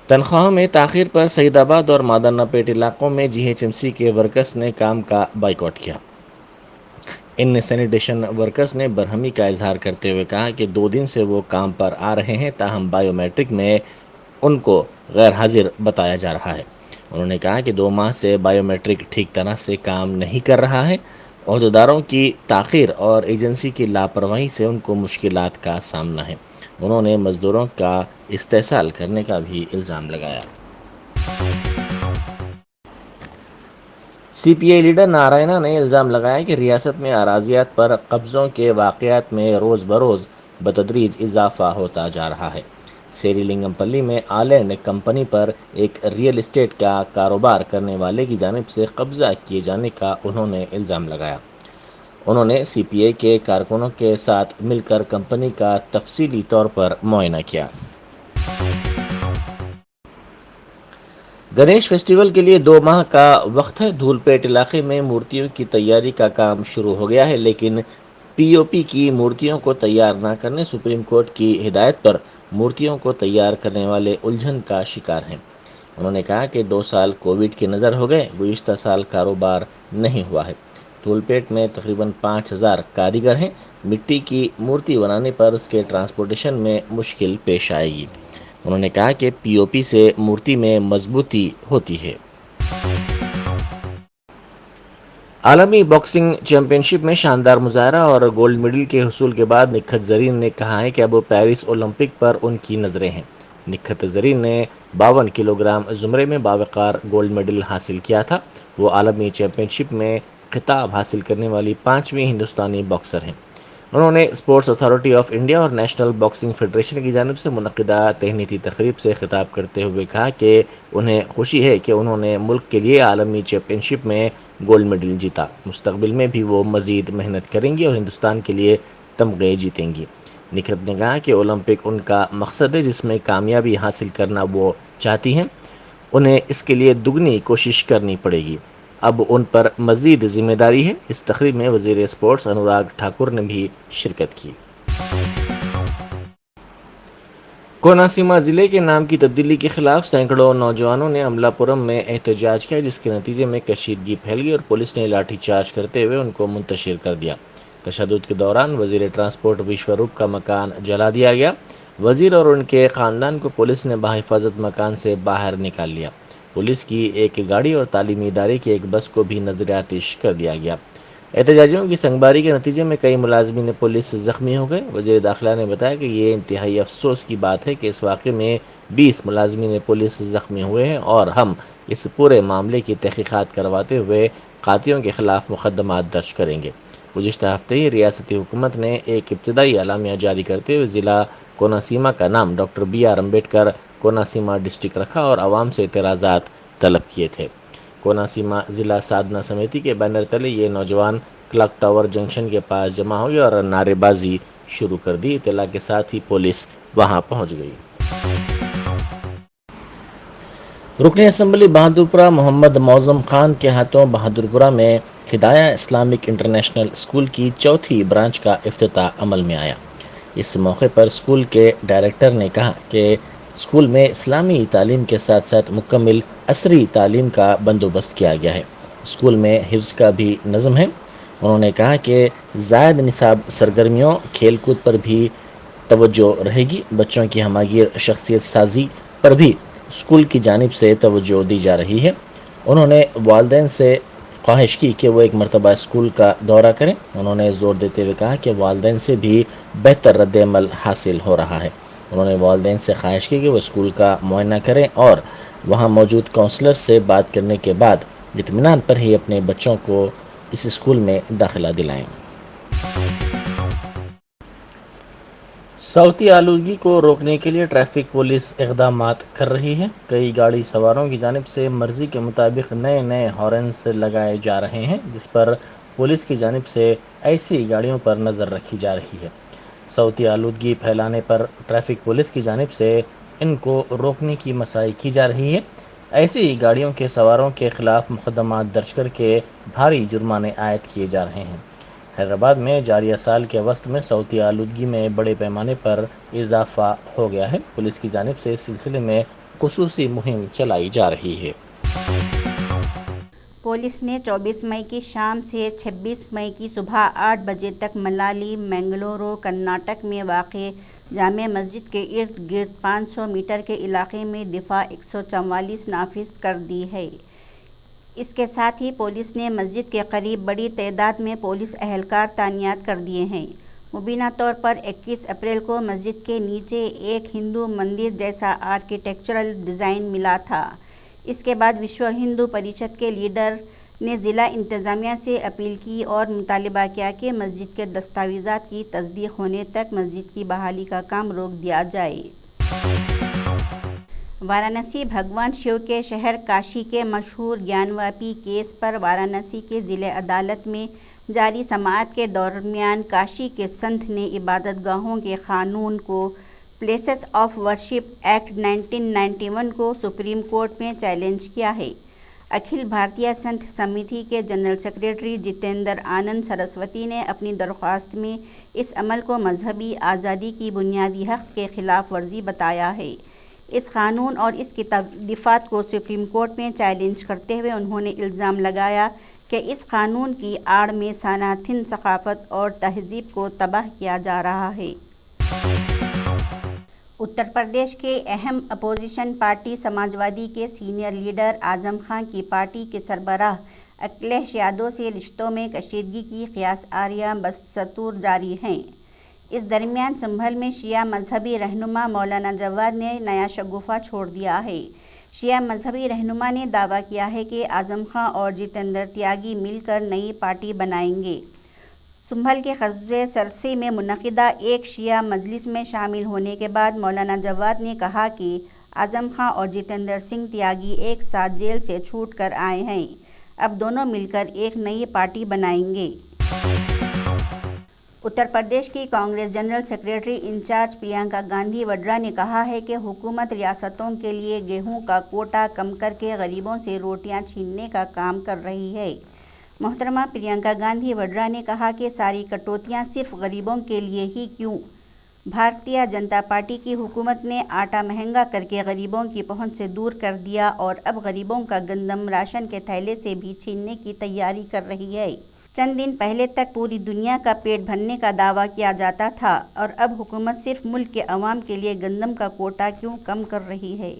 تنخواہوں میں تاخیر پر سعید آباد اور مادانہ پیٹ علاقوں میں جی ایچ ایم سی کے ورکرز نے کام کا بائیکاٹ کیا۔ ان سینیٹیشن ورکرز نے برہمی کا اظہار کرتے ہوئے کہا کہ 2 دن سے وہ کام پر آ رہے ہیں، تاہم بائیو میٹرک میں ان کو غیر حاضر بتایا جا رہا ہے۔ انہوں نے کہا کہ 2 ماہ سے بائیو میٹرک ٹھیک طرح سے کام نہیں کر رہا ہے۔ عہدیداروں کی تاخیر اور ایجنسی کی لاپرواہی سے ان کو مشکلات کا سامنا ہے۔ انہوں نے مزدوروں کا استحصال کرنے کا بھی الزام لگایا۔ سی پی آئی لیڈر نارائنا نے الزام لگایا کہ ریاست میں اراضیات پر قبضوں کے واقعات میں روز بروز بتدریج اضافہ ہوتا جا رہا ہے۔ سیری لنگم پلی میں آلینڈ کمپنی پر ایک ریئل اسٹیٹ کا کاروبار کرنے والے کی جانب سے قبضہ کیے جانے کا انہوں نے الزام لگایا۔ انہوں نے سی پی آئی کے کارکنوں کے ساتھ مل کر کمپنی کا تفصیلی طور پر معائنہ کیا۔ گنیش فیسٹیول کے لیے 2 ماہ کا وقت ہے۔ دھول پیٹ علاقے میں مورتیوں کی تیاری کا کام شروع ہو گیا ہے، لیکن پی او پی کی مورتیوں کو تیار نہ کرنے سپریم کورٹ کی ہدایت پر مورتیوں کو تیار کرنے والے الجھن کا شکار ہیں۔ انہوں نے کہا کہ 2 سال کووڈ کے نظر ہو گئے، گزشتہ سال کاروبار نہیں ہوا ہے۔ دھول پیٹ میں تقریباً 5,000 کاریگر ہیں۔ مٹی کی مورتی بنانے پر اس کے ٹرانسپورٹیشن میں مشکل پیش آئے گی۔ انہوں نے کہا کہ پی او پی سے مورتی میں مضبوطی ہوتی ہے۔ عالمی باکسنگ چیمپئن شپ میں شاندار مظاہرہ اور گولڈ میڈل کے حصول کے بعد نکھت زرین نے کہا ہے کہ اب پیرس اولمپک پر ان کی نظریں ہیں۔ نکھت زرین نے 52 کلو گرام زمرے میں باوقار گولڈ میڈل حاصل کیا تھا۔ وہ عالمی چیمپئن شپ میں خطاب حاصل کرنے والی 5ویں ہندوستانی باکسر ہیں۔ انہوں نے اسپورٹس اتھارٹی آف انڈیا اور نیشنل باکسنگ فیڈریشن کی جانب سے منعقدہ تہنیتی تقریب سے خطاب کرتے ہوئے کہا کہ انہیں خوشی ہے کہ انہوں نے ملک کے لیے عالمی چیمپئن شپ میں گولڈ میڈل جیتا۔ مستقبل میں بھی وہ مزید محنت کریں گی اور ہندوستان کے لیے تمغے جیتیں گی۔ نکھت نے کہا کہ اولمپک ان کا مقصد ہے جس میں کامیابی حاصل کرنا وہ چاہتی ہیں۔ انہیں اس کے لیے دگنی کوشش کرنی پڑے گی۔ اب ان پر مزید ذمہ داری ہے۔ اس تقریب میں وزیر اسپورٹس انوراگ ٹھاکر نے بھی شرکت کی۔ کوناسیما ضلع کے نام کی تبدیلی کے خلاف سینکڑوں نوجوانوں نے املا پورم میں احتجاج کیا، جس کے نتیجے میں کشیدگی پھیل گئی اور پولیس نے لاٹھی چارج کرتے ہوئے ان کو منتشر کر دیا۔ تشدد کے دوران وزیر ٹرانسپورٹ وشوروپ کا مکان جلا دیا گیا۔ وزیر اور ان کے خاندان کو پولیس نے بحفاظت مکان سے باہر نکال لیا۔ پولیس کی ایک گاڑی اور تعلیمی ادارے کی ایک بس کو بھی نظر آتش کر دیا گیا۔ احتجاجیوں کی سنگباری کے نتیجے میں کئی ملازمین پولیس زخمی ہو گئے۔ وزیر داخلہ نے بتایا کہ یہ انتہائی افسوس کی بات ہے کہ اس واقعے میں 20 ملازمین پولیس زخمی ہوئے ہیں اور ہم اس پورے معاملے کی تحقیقات کرواتے ہوئے قاتلوں کے خلاف مقدمات درج کریں گے۔ گزشتہ ہفتے ہی ریاستی حکومت نے ایک ابتدائی اعلامیہ جاری کرتے ہوئے ضلع کوناسیما کا نام doctor B R Ambedkar Konaseema district رکھا اور عوام سے اعتراضات طلب کیے تھے۔ کوناسیما ضلع سادھنا سمیتی کے بینر تلے یہ نوجوان کلاک ٹاور جنکشن کے پاس جمع ہوئے اور نعرے بازی شروع کر دی۔ اطلاع کے ساتھ ہی پولیس وہاں پہنچ گئی۔ رکن اسمبلی بہادرپورہ محمد معظم خان کے ہاتھوں بہادرپورہ میں ہدایہ اسلامک انٹرنیشنل اسکول کی چوتھی برانچ کا افتتاح عمل میں آیا۔ اس موقع پر اسکول کے ڈائریکٹر نے کہا کہ اسکول میں اسلامی تعلیم کے ساتھ ساتھ مکمل عصری تعلیم کا بندوبست کیا گیا ہے۔ اسکول میں حفظ کا بھی نظم ہے۔ انہوں نے کہا کہ زائد نصاب سرگرمیوں کھیل کود پر بھی توجہ رہے گی۔ بچوں کی ہمہ گیر شخصیت سازی پر بھی اسکول کی جانب سے توجہ دی جا رہی ہے۔ انہوں نے والدین سے خواہش کی کہ وہ ایک مرتبہ اسکول کا دورہ کریں۔ انہوں نے زور دیتے ہوئے کہا کہ والدین سے بھی بہتر رد عمل حاصل ہو رہا ہے۔ انہوں نے والدین سے خواہش کی کہ وہ اسکول کا معائنہ کریں اور وہاں موجود کونسلر سے بات کرنے کے بعد اطمینان پر ہی اپنے بچوں کو اس اسکول میں داخلہ دلائیں۔ صوتی آلودگی کو روکنے کے لیے ٹریفک پولیس اقدامات کر رہی ہے۔ کئی گاڑی سواروں کی جانب سے مرضی کے مطابق نئے ہارنز لگائے جا رہے ہیں، جس پر پولیس کی جانب سے ایسی گاڑیوں پر نظر رکھی جا رہی ہے۔ صوتی آلودگی پھیلانے پر ٹریفک پولیس کی جانب سے ان کو روکنے کی مساعی کی جا رہی ہے۔ ایسی گاڑیوں کے سواروں کے خلاف مقدمات درج کر کے بھاری جرمانے عائد کیے جا رہے ہیں۔ حیدرآباد میں جاریہ سال کے وسط میں صوتی آلودگی میں بڑے پیمانے پر اضافہ ہو گیا ہے۔ پولیس کی جانب سے اس سلسلے میں خصوصی مہم چلائی جا رہی ہے۔ پولیس نے 24 مئی کی شام سے 26 مئی کی صبح 8 بجے تک ملالی، منگلورو، کرناٹک میں واقع جامع مسجد کے ارد گرد 500 میٹر کے علاقے میں دفاع 144 نافذ کر دی ہے۔ اس کے ساتھ ہی پولیس نے مسجد کے قریب بڑی تعداد میں پولیس اہلکار تعینات کر دیے ہیں۔ مبینہ طور پر 21 اپریل کو مسجد کے نیچے ایک ہندو مندر جیسا آرکیٹیکچرل ڈیزائن ملا تھا۔ اس کے بعد وشو ہندو پریشد کے لیڈر نے ضلع انتظامیہ سے اپیل کی اور مطالبہ کیا کہ مسجد کے دستاویزات کی تصدیق ہونے تک مسجد کی بحالی کا کام روک دیا جائے۔ وارانسی بھگوان شیو کے شہر کاشی کے مشہور گیان واپی کیس پر وارانسی کے ضلع عدالت میں جاری سماعت کے دوران کاشی کے سنت نے عبادت گاہوں کے قانون کو پلیسز آف ورشپ ایکٹ 1991 کو سپریم کورٹ میں چیلنج کیا ہے۔ اکھل بھارتیہ سنت سمیتی کے جنرل سیکریٹری جتیندر آنند سرسوتی نے اپنی درخواست میں اس عمل کو مذہبی آزادی کی بنیادی حق کے خلاف ورزی بتایا ہے۔ اس قانون اور اس کی دفعات کو سپریم کورٹ میں چیلنج کرتے ہوئے انہوں نے الزام لگایا کہ اس قانون کی آڑ میں سناتن ثقافت اور تہذیب کو تباہ کیا جا رہا ہے۔ اتر پردیش کے اہم اپوزیشن پارٹی سماجوادی کے سینئر لیڈر اعظم خان کی پارٹی کے سربراہ اکھلیش یادو سے رشتوں میں کشیدگی کی قیاس آرائی بستور جاری ہیں۔ اس درمیان سنبھل میں شیعہ مذہبی رہنما مولانا جواد نے نیا شگوفہ چھوڑ دیا ہے۔ شیعہ مذہبی رہنما نے دعویٰ کیا ہے کہ اعظم خان اور جتیندر تیاگی مل کر نئی پارٹی بنائیں گے۔ سنبھل کے قصبے سرسی میں منعقدہ ایک شیعہ مجلس میں شامل ہونے کے بعد مولانا جواد نے کہا کہ اعظم خان اور جتیندر سنگھ تیاگی ایک ساتھ جیل سے چھوٹ کر آئے ہیں، اب دونوں مل کر ایک نئی پارٹی بنائیں گے۔ اتر پردیش کی Congress general secretary incharge Priyanka Gandhi Vadra نے کہا ہے کہ حکومت ریاستوں کے لیے گیہوں کا کوٹا کم کر کے غریبوں سے روٹیاں چھیننے کا کام کر رہی ہے۔ محترمہ پرینکا گاندھی وڈرا نے کہا کہ ساری کٹوتیاں صرف غریبوں کے لیے ہی کیوں؟ بھارتیہ جنتا پارٹی کی حکومت نے آٹا مہنگا کر کے غریبوں کی پہنچ سے دور کر دیا اور اب غریبوں کا گندم راشن کے تھیلے سے بھی چھیننے کی تیاری کر رہی ہے۔ چند دن پہلے تک پوری دنیا کا پیٹ بھرنے کا دعویٰ کیا جاتا تھا اور اب حکومت صرف ملک کے عوام کے لیے گندم کا کوٹا کیوں کم کر رہی ہے؟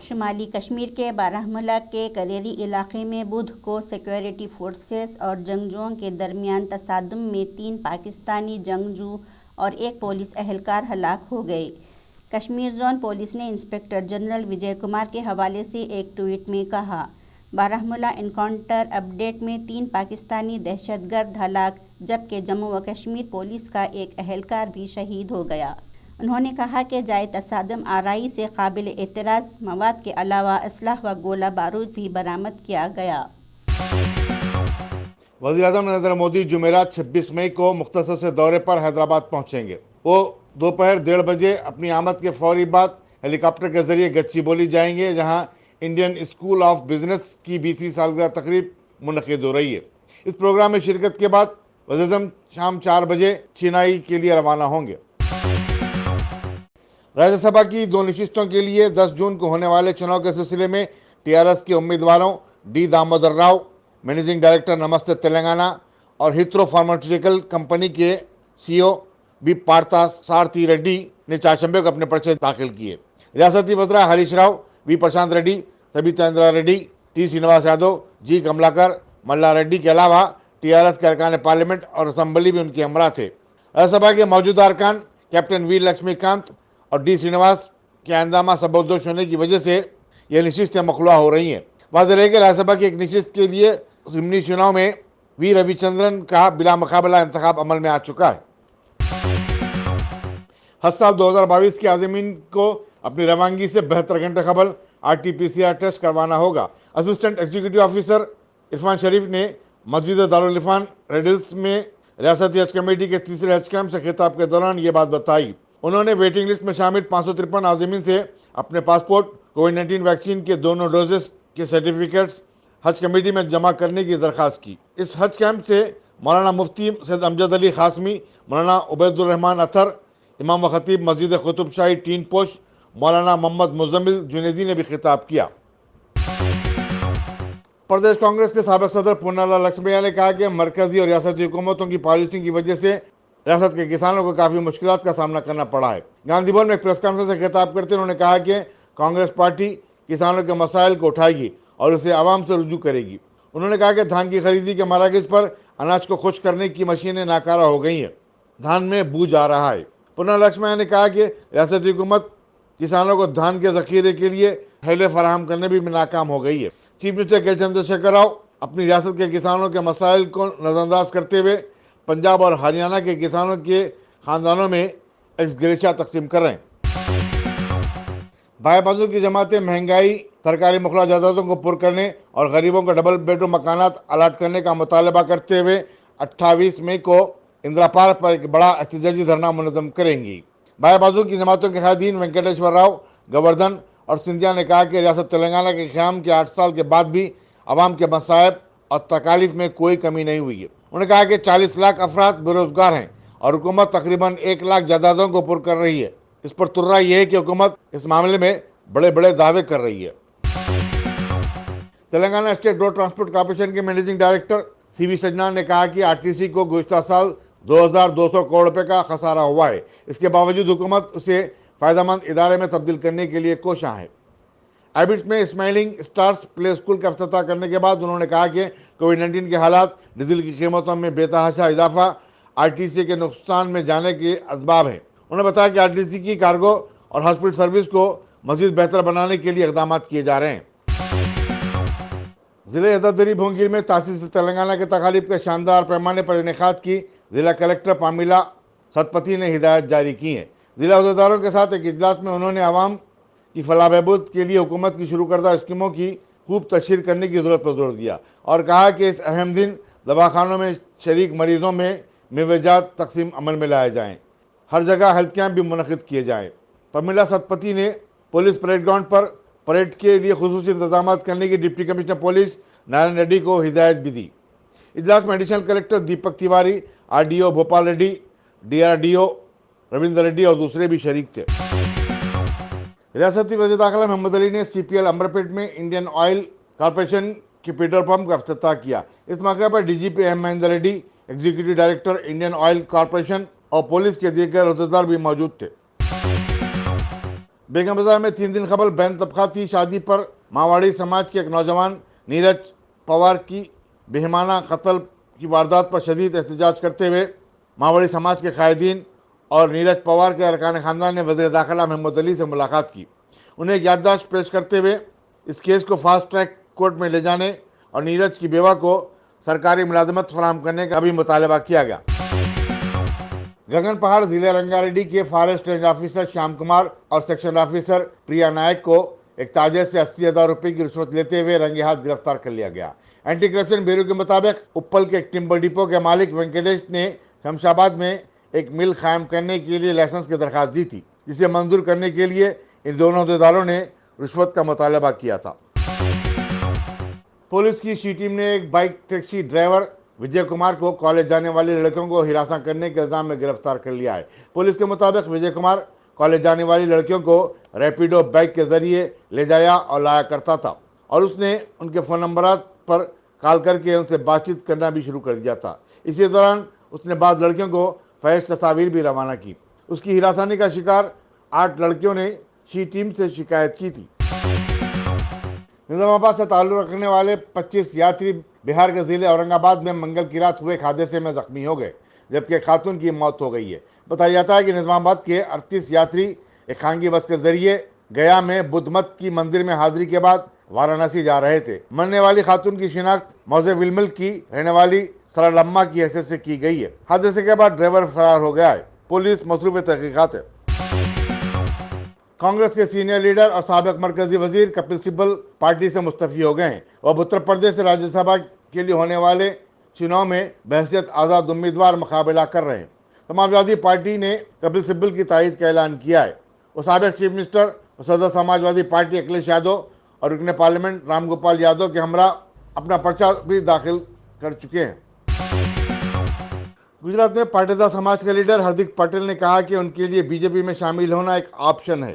شمالی کشمیر کے بارہمولہ کے کریری علاقے میں بدھ کو سیکورٹی فورسز اور جنگجوؤں کے درمیان تصادم میں 3 پاکستانی جنگجو اور ایک پولیس اہلکار ہلاک ہو گئے۔ کشمیر زون پولیس نے انسپکٹر جنرل وجے کمار کے حوالے سے ایک ٹویٹ میں کہا، بارہمولہ انکاؤنٹر اپ ڈیٹ میں 3 پاکستانی دہشت گرد ہلاک جبکہ جموں و کشمیر پولیس کا ایک اہلکار بھی شہید ہو گیا۔ انہوں نے کہا کہ جائے تصادم آرائی سے قابل اعتراض مواد کے علاوہ اسلحہ و گولہ بارود بھی برآمد کیا گیا۔ وزیراعظم نریندر مودی جمعرات 26 مئی کو مختصر سے دورے پر حیدرآباد پہنچیں گے۔ وہ دوپہر 1:30 بجے اپنی آمد کے فوری بعد ہیلی کاپٹر کے ذریعے گچی بولی جائیں گے، جہاں انڈین اسکول آف بزنس کی 20ویں سالگرہ تقریب منعقد ہو رہی ہے۔ اس پروگرام میں شرکت کے بعد وزیراعظم شام 4 بجے چنئی کے لیے روانہ ہوں گے۔ راجیہ سبھا کی 2 نشستوں کے لیے 10 جون کو ہونے والے چناؤ کے سلسلے میں ٹی آر ایس کے امیدواروں D Damodar Rao, managing director Namaste Telangana اور ہیترو فارماسیوٹیکل کمپنی کے C O B Partha Sarathi Reddy نے چہارشنبے کو اپنے پرچے داخل کیے۔ ریاستی وزراء Harish Rao, V Prashanth Reddy, Sabitha Indra Reddy, T Srinivas Yadav, G Kamalakar, Malla Reddy کے علاوہ ٹی آر ایس کے ارکان پارلیمنٹ اور اسمبلی بھی ان کے ہمراہ تھے۔ راجیہ سبھا کے موجودہ ارکان کیپٹن وی لکشمی کانت اور ڈی سرینواس کے ہنگامہ سبکدوش ہونے کی وجہ سے یہ نشستیں مخلوع ہو رہی ہیں۔ واضح رہے کہ راجیہ سبھا کی ایک نشست کے لیے ضمنی چناؤ میں وی روی چندرن کا بلا مقابلہ انتخاب عمل میں آ چکا ہے۔ حج سال 2022 کے عازمین کو اپنی روانگی سے 72 گھنٹے قبل RT-PCR ٹیسٹ کروانا ہوگا۔ اسسٹنٹ ایگزیکٹو آفیسر عرفان شریف نے مسجد دارالعرفان ریڈلز میں ریاستی حج کمیٹی کے تیسرے حج کیمپ سے خطاب کے دوران یہ بات بتائی۔ انہوں نے ویٹنگ لسٹ میں شامل 553 عازمین سے اپنے پاسپورٹ، کووڈ-19 ویکسین کے دونوں ڈوزز کے سرٹیفکیٹس حج کمیٹی میں جمع کرنے کی درخواست کی۔ اس حج کیمپ سے مولانا مفتی سید امجد علی قاسمی، مولانا عبید الرحمان اطہر، امام و خطیب مسجد قطب شاہی ٹین پوش مولانا محمد مزمل جنیدی نے بھی خطاب کیا۔ پردیش کانگریس کے سابق صدر پونالا لکشمیا نے کہا کہ مرکزی اور ریاستی حکومتوں کی پالیسیوں کی وجہ سے ریاست کے کسانوں کو کافی مشکلات کا سامنا کرنا پڑا ہے۔ گاندھی بھون میں ایک پریس کانفرنس سے خطاب کرتے انہوں نے کہا کہ کانگریس پارٹی کسانوں کے مسائل کو اٹھائے گی اور اسے عوام سے رجوع کرے گی۔ انہوں نے کہا کہ دھان کی خریدی کے مراکز پر اناج کو خشک کرنے کی مشینیں ناکارہ ہو گئی ہیں، دھان میں بو جا رہا ہے۔ پونالا لکشمیا نے کہا کہ ریاستی حکومت کسانوں کو دھان کے ذخیرے کے لیے تھیلے فراہم کرنے بھی ناکام ہو گئی ہے۔ چیف منسٹر کے چندر شیکھر راؤ اپنی ریاست کے کسانوں کے مسائل کو نظر انداز کرتے ہوئے پنجاب اور ہریانہ کے کسانوں کے خاندانوں میں ایکس گریشیا تقسیم کر رہے ہیں۔ بائیں بازو کی جماعتیں مہنگائی، سرکاری مخلص جائیدادوں کو پر کرنے اور غریبوں کو ڈبل بیڈ روم مکانات الاٹ کرنے کا مطالبہ کرتے ہوئے 28 مئی کو اندرا پارک پر ایک بڑا احتجاجی دھرنا منظم کریں گی۔ بائیں بازو کی جماعتوں کے قائدین وینکٹیشور راؤ، گوردھن اور سندھیا نے کہا کہ ریاست تلنگانہ کے قیام کے 8 سال کے بعد بھی عوام کے مصائب اور تکالیف میں کوئی کمی نہیں ہوئی ہے۔ انہوں نے کہا کہ 40 لاکھ افراد بے روزگار ہیں اور حکومت تقریباً 1 لاکھ جائیدادوں کو پر کر رہی ہے۔ اس پر ترا یہ ہے کہ حکومت اس معاملے میں بڑے بڑے دعوے کر رہی ہے۔ Telangana state road transport corporation کے مینیجنگ ڈائریکٹر سی وی سجنا نے کہا کہ RTC کو گزشتہ سال 2200 کروڑ روپے کا خسارہ ہوا ہے۔ اس کے باوجود حکومت اسے فائدہ مند ادارے میں تبدیل کرنے کے لیے کوشاں ہے۔ ایبٹس میں اسمائلنگ اسٹارز پلے اسکول کا افتتاح کرنے کے بعد انہوں نے کہا کہ کووڈ-19 کے حالات، ڈیزل کی قیمتوں میں بے تحاشا اضافہ RTC کے نقصان میں جانے کے اسباب ہیں۔ انہوں نے بتایا کہ RTC کی کارگو اور ہاسپٹل سروس کو مزید بہتر بنانے کے لیے اقدامات کیے جا رہے ہیں۔ ضلع یدادری بھونگیر میں تاسیس تلنگانہ کے تقاریب کے شاندار پیمانے پر انعقاد کی ضلع کلکٹر پامیلا ستپتھی نے ہدایت جاری کی ہیں۔ ضلع عہدیداروں کے ساتھ ایک اجلاس میں انہوں نے عوام کی فلاح بہبود کے لیے حکومت کی شروع کردہ اسکیموں کی خوب تشہیر کرنے کی ضرورت پر زور دیا اور کہا کہ اس اہم دن دواخانوں میں شریک مریضوں میں میوہ تقسیم عمل میں لائے جائیں، ہر جگہ ہیلتھ کیمپ بھی منعقد کیے جائیں۔ پامیلا ستپتھی نے پولیس پریڈ گراؤنڈ پر پریڈ کے لیے خصوصی انتظامات کرنے کی deputy commissioner police Narayan Reddy کو ہدایت بھی دی۔ اجلاس میں additional collector Deepak Tiwari, RDO Bhupal Reddy, DRDO Ravinder Reddy اور دوسرے بھی شریک تھے۔ ریاستی وزیر داخلہ محمد علی نے CPL امبرپیٹ میں انڈین آئل کارپوریشن کے پیٹرول پمپ کا افتتاح کیا۔ اس موقع پر DGP M Mahendra ready, executive director Indian oil corporation اور پولیس کے دیگر عہدیدار بھی موجود تھے۔ بیگم بازار میں 3 دن قبل بین طبقاتی شادی پر ماواڑی سماج کے ایک نوجوان نیرج پوار کی بہیمانہ قتل کی واردات پر شدید احتجاج کرتے ہوئے ماواڑی سماج کے قائدین اور نیرج پوار کے ارکان خاندان نے وزیر داخلہ محمد علی سے ملاقات کی۔ انہیں ایک یادداشت پیش کرتے ہوئے اس کیس کو فاسٹ ٹریک کورٹ میں لے جانے اور نیرج کی بیوہ کو سرکاری ملازمت فراہم کرنے کا بھی مطالبہ کیا گیا۔ گگن پہاڑ ضلع رنگا ریڈی کے forest range officer Shyam Kumar اور سیکشن آفیسر پریا نائک کو ایک تاجر سے 80,000 روپے کی رشوت لیتے ہوئے رنگے ہاتھ گرفتار کر لیا گیا۔ اینٹی کرپشن بیورو کے مطابق اپل کے ایک ٹمبر ڈپو کے مالک وینکٹیش نے شمشاباد میں ایک مل قائم کرنے کے لیے لائسنس کی درخواست دی تھی، جسے منظور کرنے کے لیے ان دونوں عہدیداروں نے رشوت کا مطالبہ کیا تھا۔ پولیس کی C ٹیم نے ایک بائک ٹیکسی ڈرائیور وجے کمار کو کالج جانے والی لڑکیوں کو ہراساں کرنے کے الزام میں گرفتار کر لیا ہے۔ پولیس کے مطابق وجے کمار کالج جانے والی لڑکیوں کو ریپیڈو بائک کے ذریعے لے جایا اور لایا کرتا تھا اور اس نے ان کے فون نمبرات پر کال کر کے ان سے بات چیت کرنا بھی شروع کر دیا تھا۔ اسی دوران اس نے بعض لڑکیوں کو فحش تصاویر بھی روانہ کی۔ اس کی ہراسانی کا شکار 8 لڑکیوں نے C ٹیم سے شکایت کی تھی۔ نظام آباد سے تعلق رکھنے والے 25 یاتری بہار کے ضلع اورنگ آباد میں منگل کی رات ہوئے ایک حادثے میں زخمی ہو گئے، جبکہ ایک خاتون کی موت ہو گئی ہے۔ بتایا جاتا ہے کہ نظام آباد کے 38 یاتری ایک خانگی بس کے ذریعے گیا میں بدھ مت کی مندر میں حاضری کے بعد وارانسی جا رہے تھے۔ مرنے والی خاتون کی شناخت موزے ولمل کی رہنے والی سرلما کی حیثیت سے کی گئی ہے۔ حادثے کے بعد ڈرائیور فرار ہو گیا ہے۔ پولیس مصروف تحقیقات ہے۔ کانگریس کے سینئر لیڈر اور سابق مرکزی وزیر کپل سبل پارٹی سے مستعفی ہو گئے ہیں۔ وہ اب اتر پردیش سے راجیہ سبھا کے لیے ہونے والے چناؤ میں بحیثیت آزاد امیدوار مقابلہ کر رہے ہیں۔ سماجوادی پارٹی نے کپل سبل کی تائید کا اعلان کیا ہے۔ وہ سابق چیف منسٹر اور صدر سماجوادی پارٹی اکھلیش یادو اور رکن پارلیمنٹ رام گوپال یادو کے ہمراہ اپنا پرچہ بھی داخل کر چکے ہیں۔ گجرات میں پاٹیدار سماج کے لیڈر ہردک پٹیل نے کہا کہ ان کے لیے BJP میں شامل ہونا ایک آپشن ہے،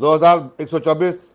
2124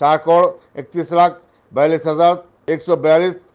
4,31,42,142